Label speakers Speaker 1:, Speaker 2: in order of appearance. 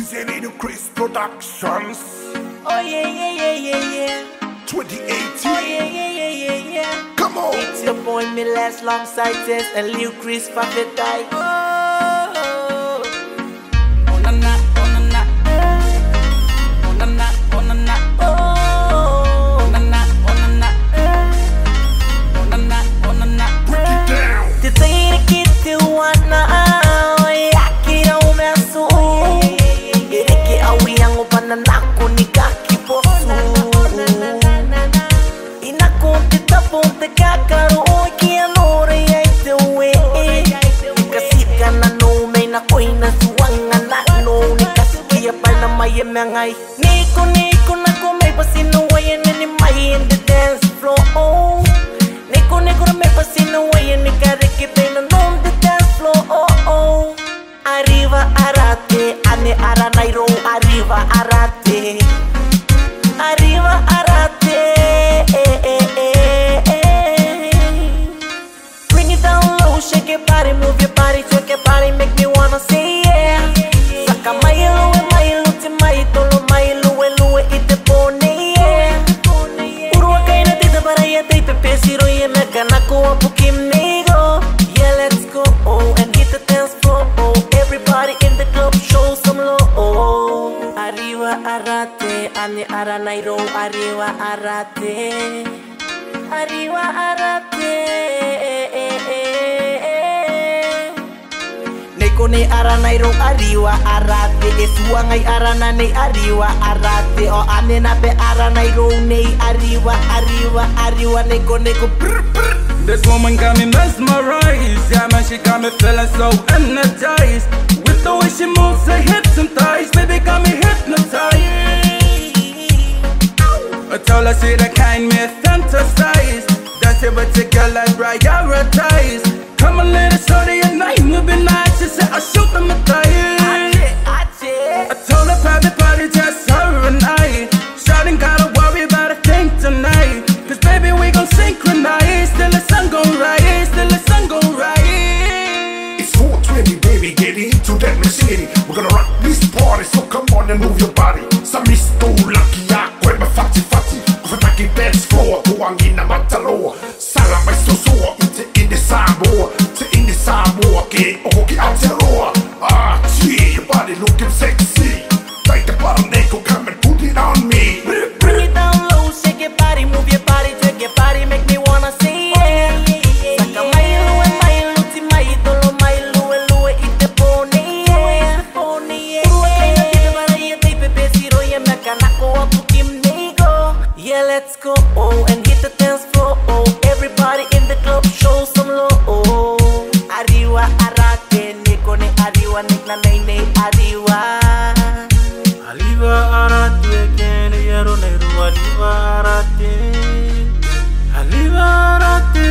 Speaker 1: Representing the Chris Productions.
Speaker 2: Oh yeah.
Speaker 1: 2018.
Speaker 2: Oh yeah.
Speaker 1: Come on.
Speaker 2: It's your boy Milas alongside Tess and Lil Chris Favetai. Oh na na, oh na na, oh na na, oh na na, oh na na, oh na na, oh na na, oh na na.
Speaker 1: Break it down.
Speaker 2: Te tira que te wana, yakira umeasu. Ireke awi yangu pananaku nikaki posu. Inakunti tapunte kakaru oiki anore yaite we. Nikasika na no me na koina suanga na no nikasikia pana maye mangai. Niko na kome pasino way and any mai in the dance floor. Niko na me pasino way and nikareke pena no the dance floor. Arriva arate ane aranairo arriva arate. Arriva arate. Bring it down low, shake your body, move your body, twerk your body, make me wanna say yeah. Saka mailo ti maitolo mailo elue ite pone yeah. Urua kaina tita para ya te pepe siro ye me kanako apu kimigo. Yeah, let's go and hit the dance floor. Everybody in the club show some love. Arriva arate, ane aranairo arriva arate. Arriva arate. Neko ne aranairo arriva arate. Esuangai arana ne arriva arate. O ane na pe aranairo ne arriva neko brr brr.
Speaker 3: This woman got me mesmerized. Yeah man, she got me feeling so energized. With the way she moves her hips and thighs, baby got me hypnotized. I told her she the kind me fantasize. That's it, but your girl I prioritize. Come on, little shorty at night, moving nice. She said I shoot them a tire. I told her private party just her and I. Shouting gotta worry about a thing tonight. Cause baby we gon' synchronize. Till the sun gon' rise, till the sun gon' rise.
Speaker 1: It's 420, baby, get into that machine. We're gonna rock this party, so come on and move your body. Samisto lucky yako eme fati kufetaki dance floor, kuangina mataloa. Sala mai sosoa, ite in the Samoa. Te in the Samoa, ke oko ki Aotearoa. Ah, gee, your body looking sexy. Like the bottom nickel, come and put it on me.
Speaker 2: Bring it down low, shake your body, move your body, twerk your body, make me wanna say yeah. Saka mailo ti maitolo mailo elue ite pone yeah. Urua kaina tita para ya te pepe siro ya me kanako apu kimigo. Yeah, let's go and hit the dance floor. Everybody in the club show some love. Arriva arate, neko ne arriva, nek na ne arriva.
Speaker 3: Arriva arate, kene yaro neru arriva arate. Arriva arate.